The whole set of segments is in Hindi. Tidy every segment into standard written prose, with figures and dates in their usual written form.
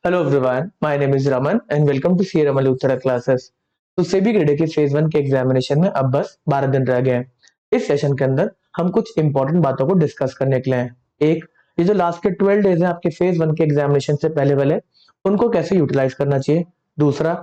Hello everyone, my name is Raman and welcome to CA Raman Uttara classes. तो सेबी ग्रेड के फेज वन के एग्जामिनेशन में अब बस 12 दिन रह गए हैं। इस सेशन के अंदर हम कुछ इंपॉर्टेंट बातों को डिस्कस करने के लिए हैं। एक, ये जो लास्ट के 12 डेज हैं आपके फेज वन के एग्जामिनेशन से पहले वाले, उनको कैसे यूटिलाइज करना चाहिए। दूसरा,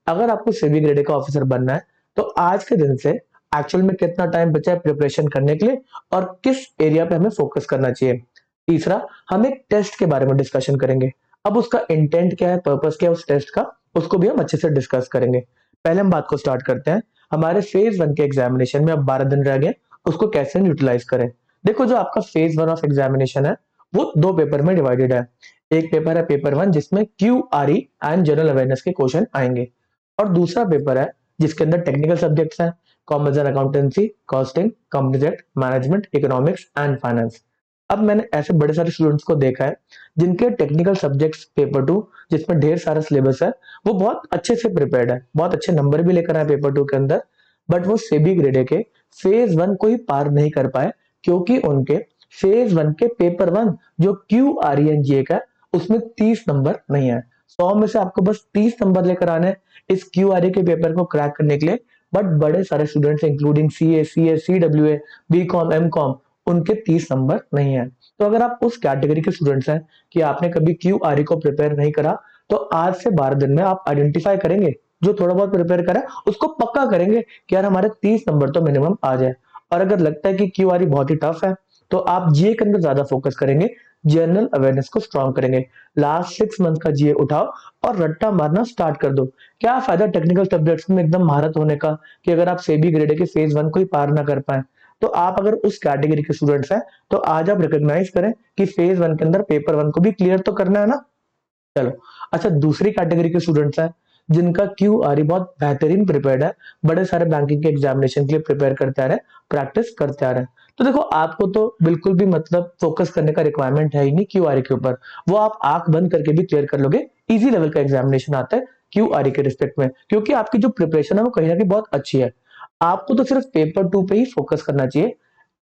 अगर आपको सेबी ग्रेड का ऑफिसर बनना है तो आज के दिन से एक्चुअल में कितना टाइम बचा है प्रिपरेशन करने के लिए और किस एरिया पे हमें फोकस करना चाहिए। तीसरा, हम एक टेस्ट के बारे में डिस्कशन करेंगे। अब उसका इंटेंट क्या है, पर्पस क्या है उस टेस्ट का, उसको भी हम अच्छे से डिस्कस करेंगे। पहले हम बात को स्टार्ट करते हैं। हमारे फेज वन के एग्जामिनेशन में अब 12 दिन रह गए, उसको कैसे यूटिलाइज करें। देखो, जो आपका फेज वन ऑफ एग्जामिनेशन है वो दो पेपर में डिवाइडेड है। एक पेपर है पेपर वन जिसमें Q R E and general awareness के क्वेश्चन आएंगे, और दूसरा पेपर है जिसके अंदर टेक्निकल सब्जेक्ट्स हैं, commerce and accountancy, costing, company act, management, economics and finance. अब मैंने ऐसे बड़े सारे स्टूडेंट्स को देखा है जिनके टेक्निकल सब्जेक्ट्स पेपर टू, जिसमें ढेर सारा सिलेबस है, वो बहुत अच्छे से प्रिपेयर्ड है, बहुत अच्छे नंबर भी लेकर आए पेपर टू के अंदर, बट वो सेबी ग्रेड के फेज वन को ही पार नहीं कर पाए, क्योंकि उनके फेज वन के पेपर वन जो क्यू आर एन जी का है, उसमें 30 नंबर नहीं है। 100 में से आपको बस 30 नंबर लेकर आने हैं इस क्यू आर ए के पेपर को क्रैक करने के लिए। बट बड़े सारे students including C A, C S, C W A, B com, M com, उनके 30 नंबर नहीं है। तो अगर आप उस कैटेगरी के स्टूडेंट्स हैं कि आपने कभी क्यू आर ई को प्रिपेयर नहीं करा, तो आज से 12 दिन में आप आइडेंटिफाई करेंगे, जो थोड़ा बहुत प्रिपेयर करा उसको पक्का करेंगे कि यार हमारे 30 नंबर तो मिनिमम आ जाए। और अगर लगता है कि क्यू आर ई बहुत ही टफ है, तो आप जीए के अंदर ज्यादा फोकस करेंगे, जनरल अवेयरनेस को स्ट्रॉन्ग करेंगे। लास्ट 6 मंथ का जीए उठाओ और रट्टा मारना स्टार्ट कर दो। क्या फायदा टेक्निकल सब्जेक्ट्स में एकदम महारत होने का, कि अगर आप सेबी ग्रेड के फेज वन को ही पार ना कर पाए। तो आप अगर उस कैटेगरी के स्टूडेंट्स हैं, तो आज आप रिकॉग्नाइज करें कि फेज वन के अंदर पेपर वन को भी क्लियर तो करना है ना। चलो, अच्छा, दूसरी कैटेगरी के स्टूडेंट्स हैं जिनका क्यू आर बहुत बेहतरीन प्रिपेयर्ड है, बड़े सारे बैंकिंग के एग्जामिनेशन के लिए प्रिपेयर करते आ रहे हैं, प्रैक्टिस करते आ रहे हैं। तो देखो, आपको तो बिल्कुल भी मतलब फोकस करने का रिक्वायरमेंट है ही नहीं क्यू आर के ऊपर, वो आप आंख बंद करके भी क्लियर कर लोगे। इजी लेवल का एग्जामिनेशन आता है क्यू आर के रिस्पेक्ट में, क्योंकि आपकी जो प्रिपरेशन है वो कहीं ना कहीं बहुत अच्छी है। आपको तो सिर्फ पेपर टू पे ही फोकस करना चाहिए।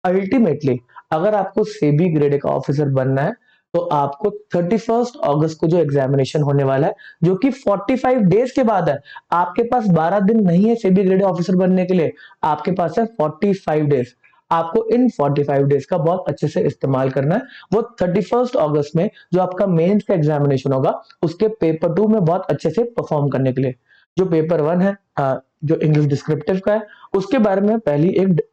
अल्टीमेटली, अगर आपको सेबी ग्रेड का ऑफिसर बनना है, तो आपको 31 अगस्त को जो एग्जामिनेशन होने वाला है, जो कि 45 डेज के बाद है, आपके पास 12 दिन नहीं है सेबी ग्रेड ऑफिसर बनने के लिए, आपके पास है 45 डेज। आपको इन 45 डेज का बहुत अच्छे से इस्तेमाल करना है। वो 31 अगस्त में जो आपका मेंस का एग्जामिनेशन होगा, उसके पेपर टू में बहुत अच्छे से परफॉर्म करने के लिए। जो पेपर वन है, जो इंग्लिश डिस्क्रिप्टिव का है, उसके बारे में पहली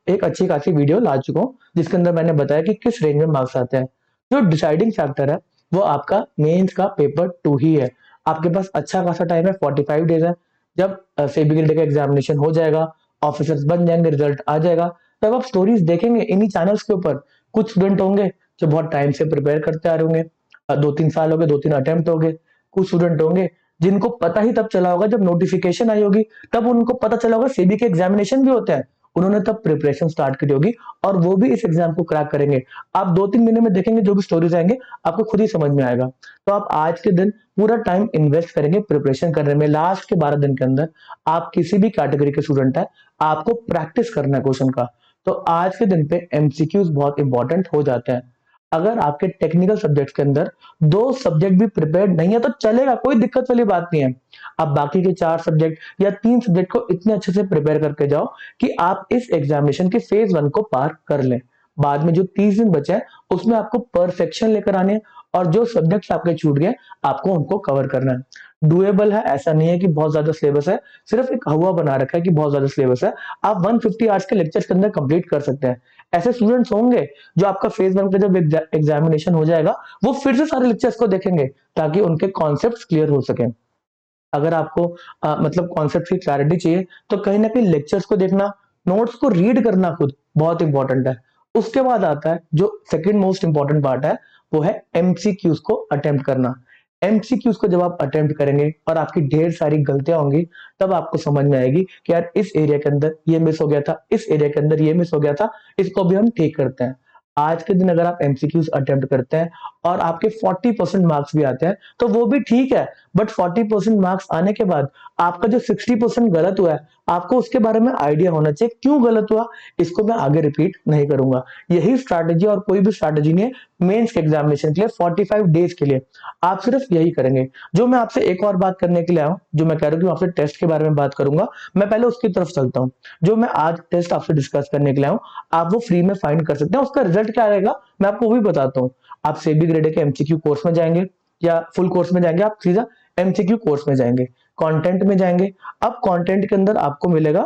एक अच्छी खासी वीडियो ला चुका हूँ, जिसके अंदर मैंने बताया कि किस रेंज में मार्क्स आते हैं। जो डिसाइडिंग फैक्टर है वो आपका मेंस का पेपर टू ही है। आपके पास अच्छा खासा टाइम है, 45 डेज है। जब सेबी ग्रेड का एग्जामिनेशन हो जाएगा, ऑफिसर्स बन जाएंगे, रिजल्ट आ जाएगा, तब आप स्टोरीज देखेंगे इन्हीं चैनल्स के ऊपर। कुछ स्टूडेंट होंगे जो बहुत टाइम से प्रिपेयर करते आ रहे होंगे, 2-3 साल हो गए, 2-3 अटेम्प्ट हो गए। कुछ स्टूडेंट होंगे जिनको पता ही तब चला होगा जब नोटिफिकेशन आई होगी, तब उनको पता चला होगा सेबी के एग्जामिनेशन भी होते हैं, उन्होंने तब प्रिपरेशन स्टार्ट करी होगी, और वो भी इस एग्जाम को क्रैक करेंगे। आप 2-3 महीने में देखेंगे जो भी स्टोरीज आएंगे, आपको खुद ही समझ में आएगा। तो आप आज के दिन पूरा टाइम इन्वेस्ट करेंगे प्रिपरेशन करने में। लास्ट के 12 दिन के अंदर आप किसी भी कैटेगरी के स्टूडेंट है, आपको प्रैक्टिस करना है क्वेश्चन का। तो आज के दिन पे एमसीक्यूज बहुत इंपॉर्टेंट हो जाते हैं। अगर आपके टेक्निकल सब्जेक्ट के अंदर 2 सब्जेक्ट भी प्रिपेयर्ड नहीं है तो चलेगा, कोई दिक्कत वाली बात नहीं है। आप बाकी के 4 सब्जेक्ट या 3 सब्जेक्ट को इतने अच्छे से प्रिपेयर करके जाओ कि आप इस एग्जामिनेशन के फेज वन को पार कर लें। बाद में जो 30 दिन बचे हैं, उसमें आपको परफेक्शन लेकर आने हैं, और जो सब्जेक्ट्स आपके छूट गए आपको उनको कवर करना है। डुएबल है, ऐसा नहीं है कि बहुत ज्यादा सिलेबस है, सिर्फ एक हवा बना रखा है कि बहुत ज्यादा सिलेबस है। आप 150 आवर्स के लेक्चर्स के अंदर कंप्लीट कर सकते हैं। ऐसे स्टूडेंट्स होंगे जो आपका फेज वन का जब एग्जामिनेशन हो जाएगा, वो फिर से सारे लेक्चर्स को देखेंगे ताकि उनके कॉन्सेप्ट्स क्लियर हो सके। अगर आपको मतलब कॉन्सेप्ट की क्लैरिटी चाहिए, तो कहीं ना कहीं लेक्चर्स को देखना, नोट्स को रीड करना खुद बहुत इंपॉर्टेंट है। उसके बाद आता है जो सेकंड मोस्ट इंपॉर्टेंट पार्ट है, वो है एमसीक्यूज को अटेम्प्ट करना। एमसीक्यूज को जब आप अटेम्प्ट करेंगे और आपकी ढेर सारी गलतियां होंगी, तब आपको समझ में आएगी कि यार इस एरिया के अंदर ये मिस हो गया था, इस एरिया के अंदर ये मिस हो गया था, इसको भी हम ठीक करते हैं। आज के दिन अगर आप एमसीक्यूज अटेम्प्ट करते हैं और आपके 40% मार्क्स भी आते हैं तो वो भी ठीक है, बट 40% मार्क्स आने के बाद आपका जो 60% गलत हुआ है आपको उसके बारे में आइडिया होना चाहिए क्यों गलत हुआ। इसको मैं आगे रिपीट नहीं करूंगा। यही स्ट्रैटेजी और कोई भी स्ट्रैटेजी नहीं है मेंस के एग्जामिनेशन के लिए 45 डेज के लिए आप सिर्फ यही करेंगे। जो मैं आपसे एक और बात करने के लिए आया हूं, जो मैं कह रहा हूं कि मैं आपसे टेस्ट के बारे में बात करूंगा, मैं पहले उसकी तरफ चलता हूं। जो मैं आज टेस्ट आपसे डिस्कस करने के लिए आया हूं आप वो फ्री में फाइंड कर सकते हैं। उसका रिजल्ट क्या रहेगा मैं आपको वो भी बताता हूँ। आप सेबी ग्रेड के एमसीक्यू कोर्स में जाएंगे या फुल कोर्स में जाएंगे, आप सीधा एमसीक्यू कोर्स में जाएंगे, कंटेंट में जाएंगे। अब कंटेंट के अंदर आपको मिलेगा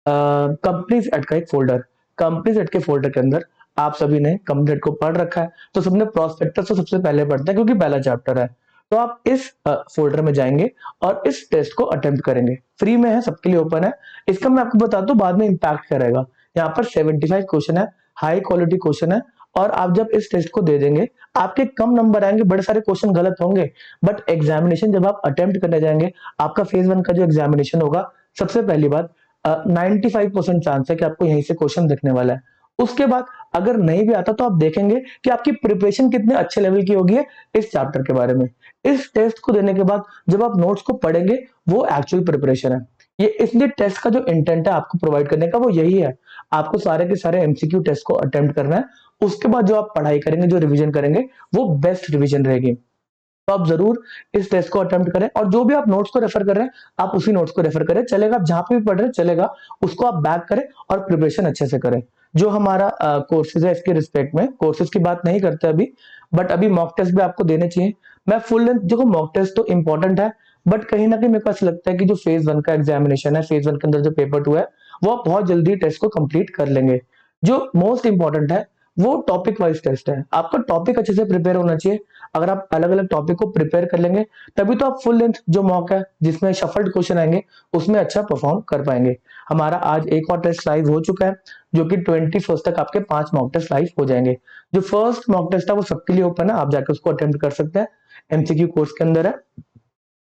कंपनीज एड का एक फोल्डर। कंपनीज एड के फोल्डर के अंदर आप सभी ने कंपनी एड को पढ़ रखा है तो सबने प्रोस्पेक्टस तो सबसे पहले पढ़ते हैं क्योंकि पहला चैप्टर है। तो आप इस फोल्डर में जाएंगे और इस टेस्ट को अटेम्प्ट करेंगे। फ्री में है, सबके लिए ओपन है। इसका मैं आपको बता दूं बाद में इंपैक्ट करेगा। यहाँ पर 75 क्वेश्चन है, हाई क्वालिटी क्वेश्चन है, और आप जब इस टेस्ट को दे देंगे आपके कम नंबर आएंगे, बड़े सारे क्वेश्चन गलत होंगे, बट एग्जामिनेशन जब आप अटेम्प्ट करने जाएंगे आपका फेज 1 का जो एग्जामिनेशन होगा, सबसे पहली बात 95% चांस है कि आपको यहीं से क्वेश्चन दिखने वाला है। उसके बाद अगर नहीं भी आता तो आप देखेंगे कि आपकी प्रिपरेशन कितने अच्छे लेवल की होगी है इस चैप्टर के बारे में। इस टेस्ट को देने के बाद जब आप नोट्स को पढ़ेंगे वो एक्चुअल प्रिपरेशन है। ये इसलिए टेस्ट का जो इंटेंट है आपको प्रोवाइड करने का वो यही है। आपको सारे के सारे एमसीक्यू टेस्ट को अटेम्प्ट करना है। उसके बाद जो आप पढ़ाई करेंगे, जो रिवीजन करेंगे, वो बेस्ट रिवीजन रहेगी। तो आप जरूर इस टेस्ट को अटेम्प्ट करें और जो भी आप नोट्स को रेफर कर रहे हैं आप उसी नोट्स को रेफर करें, चलेगा। आप जहां पे भी पढ़ रहे हैं चलेगा, उसको आप बैक करें और प्रिपरेशन अच्छे से करें। जो हमारा कोर्सेज है इसके रिस्पेक्ट में कोर्सेज की बात नहीं करते अभी, बट अभी मॉक टेस्ट भी आपको देने चाहिए। मैं फुल लेंथ, देखो मॉक टेस्ट तो इंपॉर्टेंट है, बट कहीं ना कहीं मेरे को ऐसा लगता है कि जो फेज 1 का एग्जामिनेशन है, फेज 1 के अंदर जो पेपर 2 है वो आप बहुत जल्दी टेस्ट को कंप्लीट कर लेंगे। जो मोस्ट इंपॉर्टेंट है वो टॉपिक वाइज टेस्ट है। आपका टॉपिक अच्छे से प्रिपेयर होना चाहिए। अगर आप अलग अलग टॉपिक को प्रिपेयर कर लेंगे तभी तो आप फुल लेंथ जो मॉक है जिसमें शफल्ड क्वेश्चन आएंगे उसमें अच्छा परफॉर्म कर पाएंगे। हमारा आज एक और टेस्ट लाइव हो चुका है जो कि 21 तक आपके 5 मॉक टेस्ट लाइव हो जाएंगे। जो फर्स्ट मॉक टेस्ट है वो सबके लिए ओपन है, आप जाकर उसको अटेम्प्ट कर सकते हैं। एमसीक्यू कोर्स के अंदर है,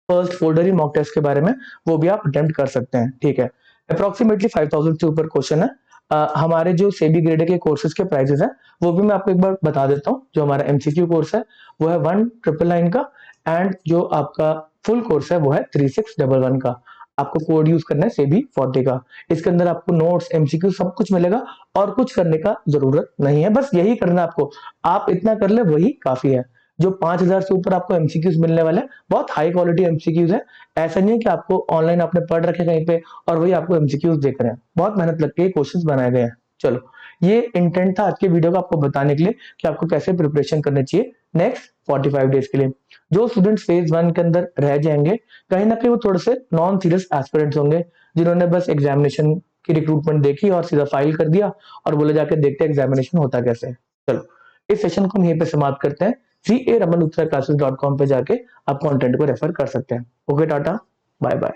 फर्स्ट फोल्डर ही मॉक टेस्ट के बारे में, वो भी आप अटेम्प्ट कर सकते हैं। ठीक है, अप्रोक्सीमेटली 5000 से ऊपर क्वेश्चन है। हमारे जो सेबी ग्रेड के कोर्सेज के प्राइसेस है वो भी मैं आपको एक बार बता देता हूँ। जो हमारा एमसीक्यू कोर्स है वो है 1999 का, एंड जो आपका फुल कोर्स है वो है 3611 का। आपको कोड यूज करना है सेबी 40 का। इसके अंदर आपको नोट्स, एमसीक्यू सब कुछ मिलेगा और कुछ करने का जरूरत नहीं है, बस यही करना है आपको। आप इतना कर ले वही काफी है। जो 5000 से ऊपर आपको एमसीक्यूज मिलने वाले हैं बहुत हाई क्वालिटी एमसीक्यूज है। ऐसा नहीं है कि आपको ऑनलाइन आपने पढ़ रखे कहीं पे और वही आपको एमसीक्यूज देख रहे हैं, बहुत मेहनत लगती है, क्वेश्चंस बनाए गए हैं। चलो, ये इंटेंट था आज के वीडियो का आपको बताने के लिए कि आपको कैसे प्रिपरेशन करनी चाहिए नेक्स्ट 45 डेज के लिए। जो स्टूडेंट्स फेज 1 के अंदर रह जाएंगे कहीं ना कहीं वो थोड़े से नॉन सीरियस एस्पिरेंट्स होंगे जिन्होंने बस एग्जामिनेशन की रिक्रूटमेंट देखी और सीधा फाइल कर दिया और बोले जाके देखते एग्जामिनेशन होता कैसे है। चलो, इस सेशन को हम यहीं पे समाप्त करते हैं। CA Raman Uttara Classes.com पे जाके आप कंटेंट को रेफर कर सकते हैं। Okay, tata, bye bye.